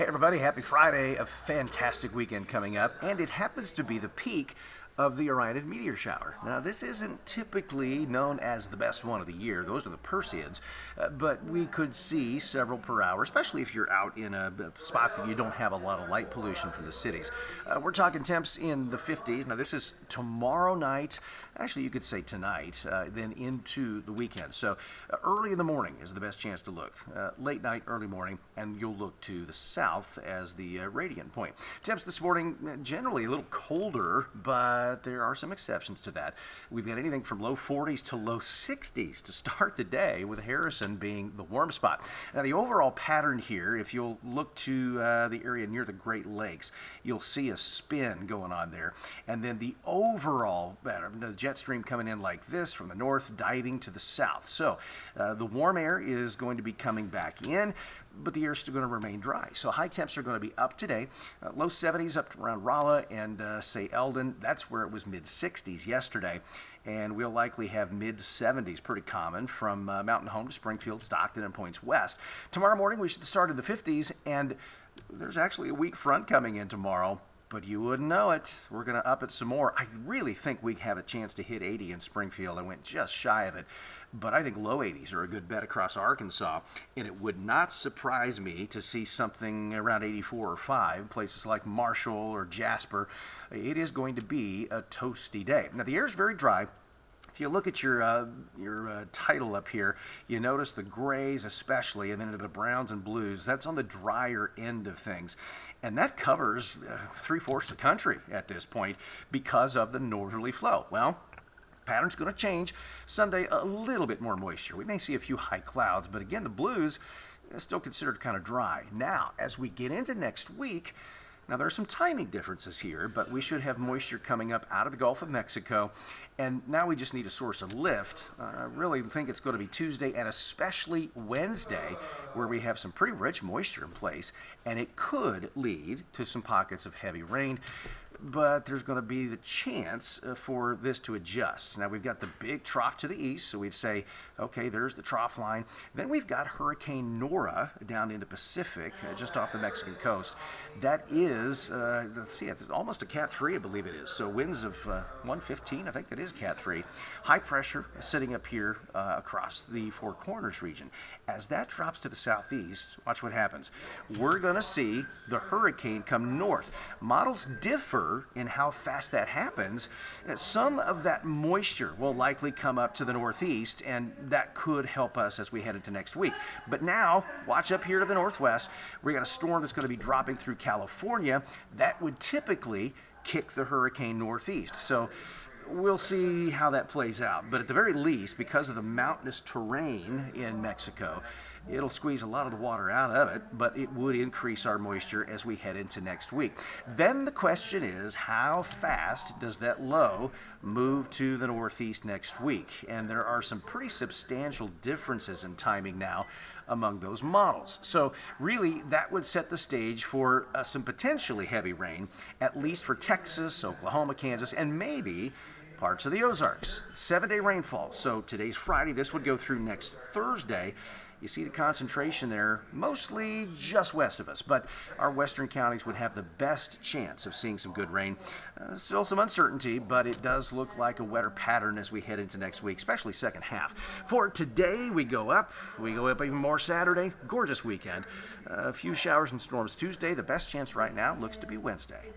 Hey, everybody, happy Friday. A fantastic weekend coming up, and it happens to be the peak of the Orionid meteor shower. Now, this isn't typically known as the best one of the year, those are the Perseids, but we could see several per hour, especially if you're out in a spot that you don't have a lot of light pollution from the cities. We're talking temps in the 50s. Now, this is tomorrow night, actually, you could say tonight, then into the weekend. So, early in the morning is the best chance to look. Late night, early morning, and you'll look to the south as the radiant point. Temps this morning, generally a little colder, but there are some exceptions to that. We've got anything from low 40s to low 60s to start the day, with Harrison being the warm spot. Now, the overall pattern here, if you'll look to the area near the Great Lakes, you'll see a spin going on there. And then the overall pattern, the jet stream coming in like this from the north, diving to the south. So the warm air is going to be coming back in, but the air is still going to remain dry. So high temps are going to be up today. Low 70s up to around Rolla and say Eldon. That's where it was mid 60s yesterday. And we'll likely have mid 70s, pretty common, from Mountain Home to Springfield, Stockton, and points west. Tomorrow morning we should start in the 50s, and there's actually a weak front coming in tomorrow. But you wouldn't know it. We're going to up it some more. I really think we have a chance to hit 80 in Springfield. I went just shy of it. But I think low 80s are a good bet across Arkansas. And it would not surprise me to see something around 84 or 5, places like Marshall or Jasper. It is going to be a toasty day. Now, the air is very dry. If you look at your title up here, you notice the grays especially, and then into the browns and blues. That's on the drier end of things. And that covers 3/4 of the country at this point because of the northerly flow. Well, pattern's going to change. Sunday, a little bit more moisture. We may see a few high clouds, but again, the blues is still considered kind of dry. Now, as we get into next week, now, there are some timing differences here, but we should have moisture coming up out of the Gulf of Mexico, and now we just need a source of lift. I really think it's going to be Tuesday and especially Wednesday, where we have some pretty rich moisture in place, and it could lead to some pockets of heavy rain. But there's going to be the chance for this to adjust. Now, we've got the big trough to the east, so we'd say, okay, there's the trough line. Then we've got Hurricane Nora down in the Pacific, just off the Mexican coast. That is, let's see, it's almost a Cat 3, I believe it is. So winds of 115, I think that is Cat 3. High pressure sitting up here across the Four Corners region. As that drops to the southeast, watch what happens. We're going to see the hurricane come north. Models differ in how fast that happens. Some of that moisture will likely come up to the northeast, and that could help us as we head into next week. But now, watch up here to the northwest. We got a storm that's going to be dropping through California. That would typically kick the hurricane northeast. So we'll see how that plays out. But at the very least, because of the mountainous terrain in Mexico, it'll squeeze a lot of the water out of it, but it would increase our moisture as we head into next week. Then the question is, how fast does that low move to the northeast next week? And there are some pretty substantial differences in timing now among those models. So really, that would set the stage for some potentially heavy rain, at least for Texas, Oklahoma, Kansas, and maybe parts of the Ozarks. 7-day rainfall. So today's Friday. This would go through next Thursday. You see the concentration there, mostly just west of us, but our western counties would have the best chance of seeing some good rain. Still some uncertainty, but it does look like a wetter pattern as we head into next week, especially second half. For today, we go up even more Saturday. Gorgeous weekend. A few showers and storms Tuesday. The best chance right now looks to be Wednesday.